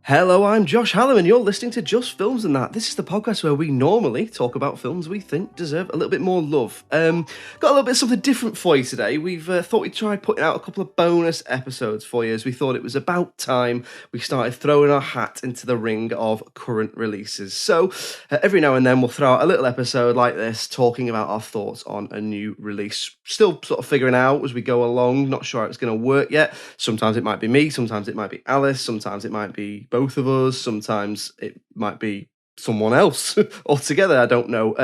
Hello, I'm Josh Hallam, and you're listening to Just Films and That. This is the podcast where we normally talk about films we think deserve a little bit more love. Got a little bit of something different for you today. We've thought we'd try putting out a couple of bonus episodes for you, as we thought it was about time we started throwing our hat into the ring of current releases. So every now and then we'll throw out a little episode like this, talking about our thoughts on a new release. Still sort of figuring out as we go along, not sure how it's going to work yet. Sometimes it might be me, sometimes it might be Alice, sometimes it might be both of us, sometimes it might be someone else altogether, I don't know.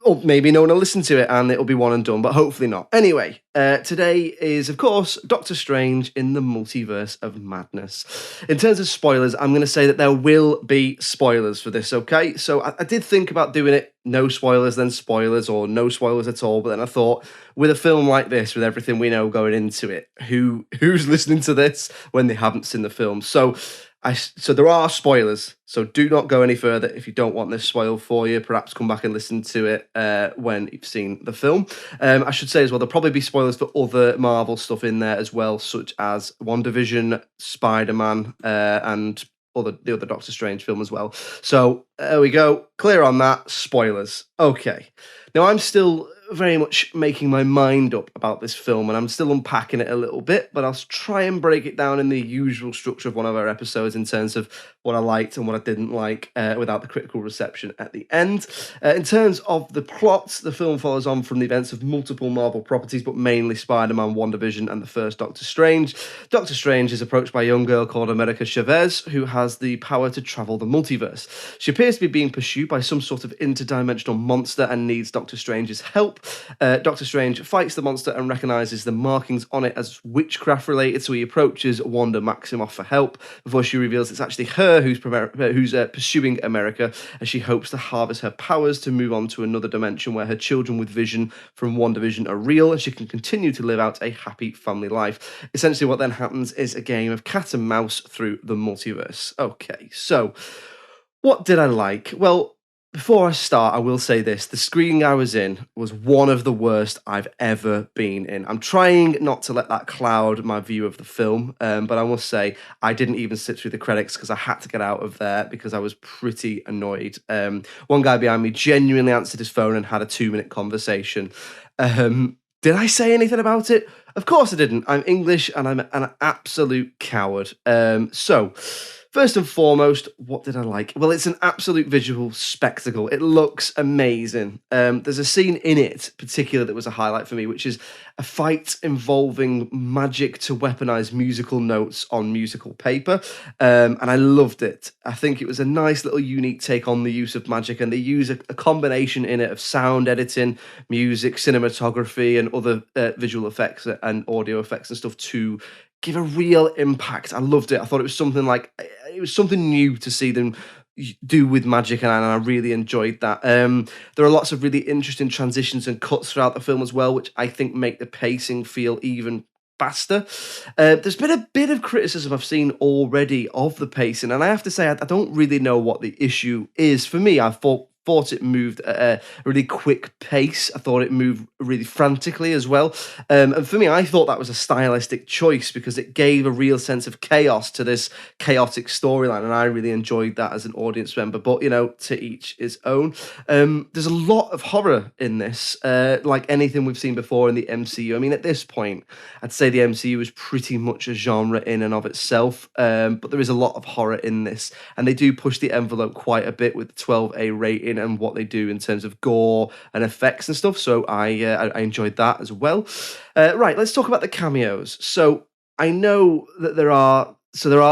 Or maybe no one will listen to it and it'll be one and done, but hopefully not. Anyway, today is, of course, Doctor Strange in the Multiverse of Madness. In terms of spoilers, I'm going to say that there will be spoilers for this, okay? So I did think about doing it no spoilers, then spoilers, or no spoilers at all, but then I thought, with a film like this, with everything we know going into it, who's listening to this when they haven't seen the film? So there are spoilers, so do not go any further if you don't want this spoiled for you. Perhaps come back and listen to it when you've seen the film. I should say as well, there'll probably be spoilers for other Marvel stuff in there as well, such as WandaVision, Spider-Man, and the other Doctor Strange film as well. So there we go, clear on that, spoilers. Okay, now I'm still very much making my mind up about this film, and I'm still unpacking it a little bit, but I'll try and break it down in the usual structure of one of our episodes in terms of what I liked and what I didn't like, without the critical reception at the end. In terms of the plot, the film follows on from the events of multiple Marvel properties, but mainly Spider-Man, WandaVision, and the first Doctor Strange. Doctor Strange is approached by a young girl called America Chavez, who has the power to travel the multiverse. She appears to be being pursued by some sort of interdimensional monster and needs Doctor Strange's help. Doctor Strange fights the monster and recognises the markings on it as witchcraft related, so he approaches Wanda Maximoff for help before she reveals it's actually her who's pursuing America, as she hopes to harvest her powers to move on to another dimension where her children with vision from WandaVision are real and she can continue to live out a happy family life. Essentially what then happens is a game of cat and mouse through the multiverse. Okay, so what did I like? Well, before I start, I will say this. The screening I was in was one of the worst I've ever been in. I'm trying not to let that cloud my view of the film, but I must say, I didn't even sit through the credits because I had to get out of there because I was pretty annoyed. One guy behind me genuinely answered his phone and had a 2-minute conversation. Did I say anything about it? Of course I didn't. I'm English and I'm an absolute coward. So, first and foremost, what did I like? Well, it's an absolute visual spectacle. It looks amazing. There's a scene in it, particular, that was a highlight for me, which is a fight involving magic to weaponize musical notes on musical paper, and I loved it. I think it was a nice little unique take on the use of magic, and they use a combination in it of sound editing, music, cinematography, and other visual effects and audio effects and stuff to give a real impact. I loved it. I thought it was something new to see them do with magic, and I really enjoyed that. There are lots of really interesting transitions and cuts throughout the film as well, which I think make the pacing feel even faster. There's been a bit of criticism I've seen already of the pacing, and I have to say I don't really know what the issue is. For me, I thought it moved at a really quick pace. I thought it moved really frantically as well. And for me, I thought that was a stylistic choice because it gave a real sense of chaos to this chaotic storyline, and I really enjoyed that as an audience member. But, to each his own. There's a lot of horror in this, like anything we've seen before in the MCU. I mean, at this point, I'd say the MCU is pretty much a genre in and of itself, but there is a lot of horror in this, and they do push the envelope quite a bit with the 12A rating and what they do in terms of gore and effects and stuff. So I enjoyed that as well. Right, let's talk about the cameos. So I know that there are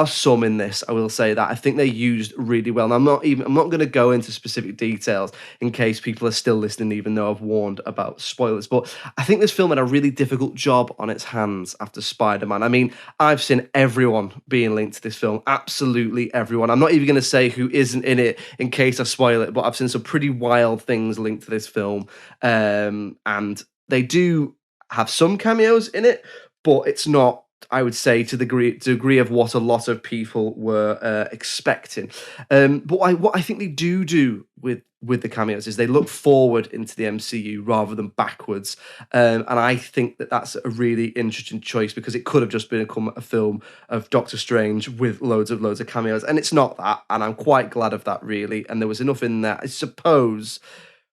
some in this, I will say that I think they're used really well. And I'm not going to go into specific details in case people are still listening, even though I've warned about spoilers. But I think this film had a really difficult job on its hands after Spider-Man. I mean, I've seen everyone being linked to this film, absolutely everyone. I'm not even going to say who isn't in it in case I spoil it, but I've seen some pretty wild things linked to this film. And they do have some cameos in it, but it's not I would say, to the degree of what a lot of people were expecting. But what I think they do with the cameos is they look forward into the MCU rather than backwards, and I think that that's a really interesting choice because it could have just become a film of Doctor Strange with loads of cameos, and it's not that, and I'm quite glad of that really. And there was enough in there, I suppose,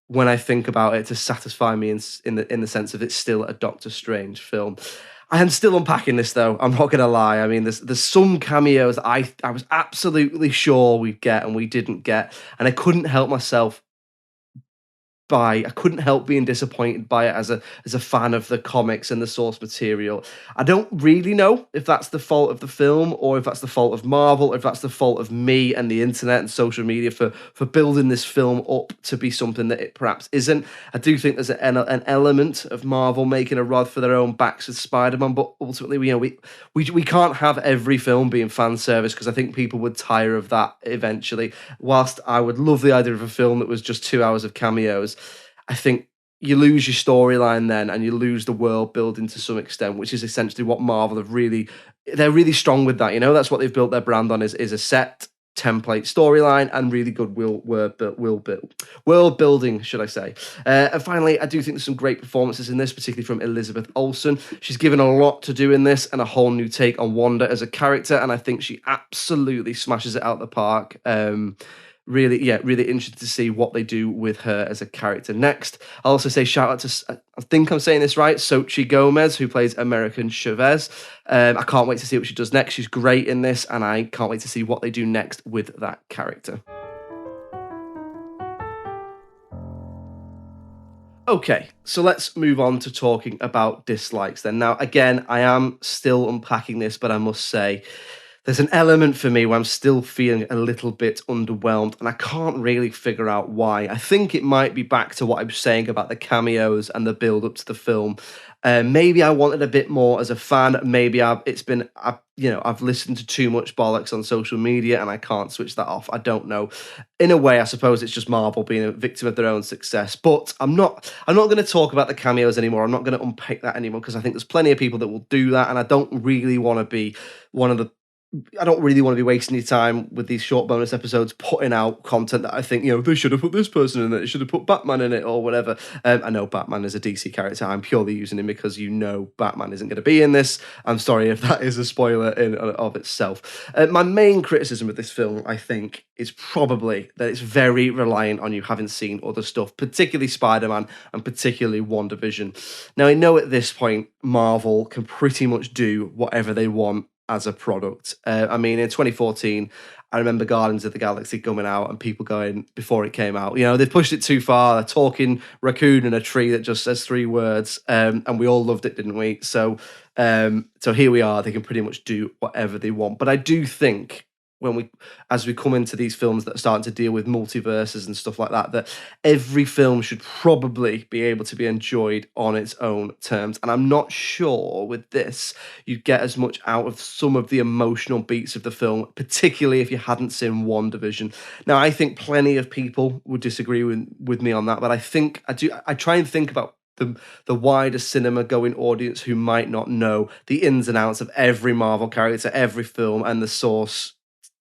when I think about it, to satisfy me in the sense of it's still a Doctor Strange film. I am still unpacking this though. I'm not gonna lie. I mean, there's some cameos that I was absolutely sure we'd get and we didn't get, and I couldn't help myself I couldn't help being disappointed by it as a fan of the comics and the source material. I don't really know if that's the fault of the film or if that's the fault of Marvel, or if that's the fault of me and the internet and social media for building this film up to be something that it perhaps isn't. I do think there's an element of Marvel making a rod for their own backs with Spider-Man, but ultimately, we can't have every film being fan service because I think people would tire of that eventually. Whilst I would love the idea of a film that was just 2 hours of cameos, I think you lose your storyline then, and you lose the world building to some extent, which is essentially what Marvel they're really strong with that. That's what they've built their brand on, is a set template storyline and really good world building, should I say. And finally, I do think there's some great performances in this, particularly from Elizabeth Olsen. She's given a lot to do in this and a whole new take on Wanda as a character, and I think she absolutely smashes it out the park. Really, yeah, really interested to see what they do with her as a character next. I'll also say shout out to, I think I'm saying this right, Xochitl Gomez, who plays American Chavez. I can't wait to see what she does next. She's great in this, and I can't wait to see what they do next with that character. Okay, so let's move on to talking about dislikes then. Now, again, I am still unpacking this, but I must say, there's an element for me where I'm still feeling a little bit underwhelmed, and I can't really figure out why. I think it might be back to what I was saying about the cameos and the build up to the film. Maybe I wanted a bit more as a fan. Maybe I've listened to too much bollocks on social media and I can't switch that off. I don't know. In a way, I suppose it's just Marvel being a victim of their own success. But I'm not going to talk about the cameos anymore. I'm not going to unpick that anymore because I think there's plenty of people that will do that, and I don't really want to be one of the I don't really want to be wasting your time with these short bonus episodes putting out content that I think, they should have put this person in it, they should have put Batman in it or whatever. I know Batman is a DC character. I'm purely using him because Batman isn't going to be in this. I'm sorry if that is a spoiler in of itself. My main criticism of this film, I think, is probably that it's very reliant on you having seen other stuff, particularly Spider-Man and particularly WandaVision. Now, I know at this point, Marvel can pretty much do whatever they want as a product. I mean, in 2014, I remember Guardians of the Galaxy coming out and people going, before it came out, they've pushed it too far. They're talking raccoon in a tree that just says 3 words, and we all loved it, didn't we? So here we are. They can pretty much do whatever they want. But I do think as we come into these films that are starting to deal with multiverses and stuff like that every film should probably be able to be enjoyed on its own terms. And I'm not sure with this you'd get as much out of some of the emotional beats of the film, particularly if you hadn't seen WandaVision. Now, I think plenty of people would disagree with me on that, but I try and think about the wider cinema going audience who might not know the ins and outs of every Marvel character, every film, and the source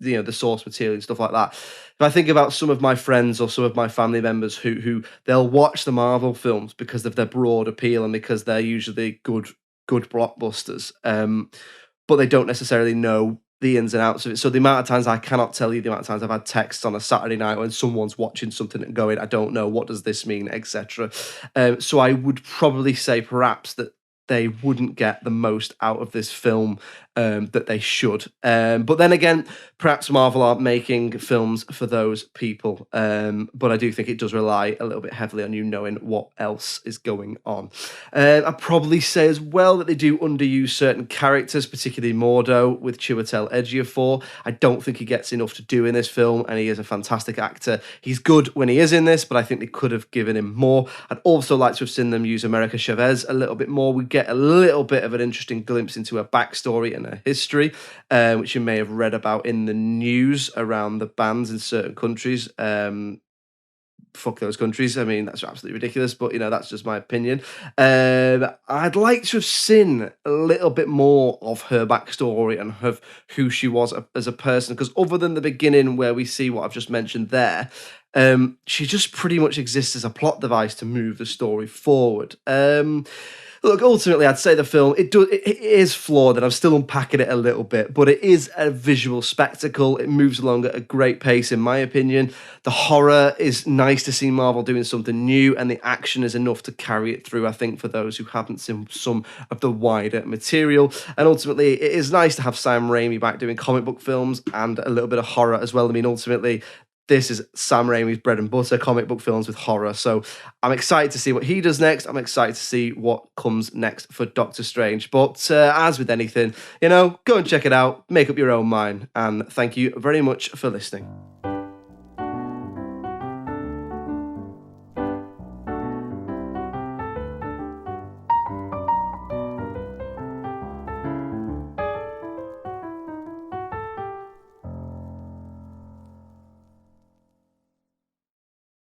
material and stuff like that. If I think about some of my friends or some of my family members who they'll watch the Marvel films because of their broad appeal and because they're usually good blockbusters, but they don't necessarily know the ins and outs of it. So the amount of times I cannot tell you the amount of times I've had texts on a Saturday night when someone's watching something and going, I don't know, what does this mean, etc. So I would probably say perhaps that they wouldn't get the most out of this film that they should. But then again, perhaps Marvel aren't making films for those people. But I do think it does rely a little bit heavily on you knowing what else is going on. I'd probably say as well that they do underuse certain characters, particularly Mordo with Chiwetel Ejiofor. I don't think he gets enough to do in this film, and he is a fantastic actor. He's good when he is in this, but I think they could have given him more. I'd also like to have seen them use America Chavez a little bit more. We get a little bit of an interesting glimpse into her backstory and her history, which you may have read about in the news around the bans in certain countries. fuck those countries. I mean, that's absolutely ridiculous, but that's just my opinion. I'd like to have seen a little bit more of her backstory and of who she was as a person, because other than the beginning where we see what I've just mentioned there, she just pretty much exists as a plot device to move the story forward. Look, ultimately, I'd say the film it is flawed, and I'm still unpacking it a little bit. But it is a visual spectacle. It moves along at a great pace, in my opinion. The horror is nice to see Marvel doing something new, and the action is enough to carry it through. I think for those who haven't seen some of the wider material, and ultimately, it is nice to have Sam Raimi back doing comic book films and a little bit of horror as well. I mean, ultimately, this is Sam Raimi's bread and butter, comic book films with horror. So I'm excited to see what he does next. I'm excited to see what comes next for Doctor Strange. But as with anything, go and check it out, make up your own mind. And thank you very much for listening.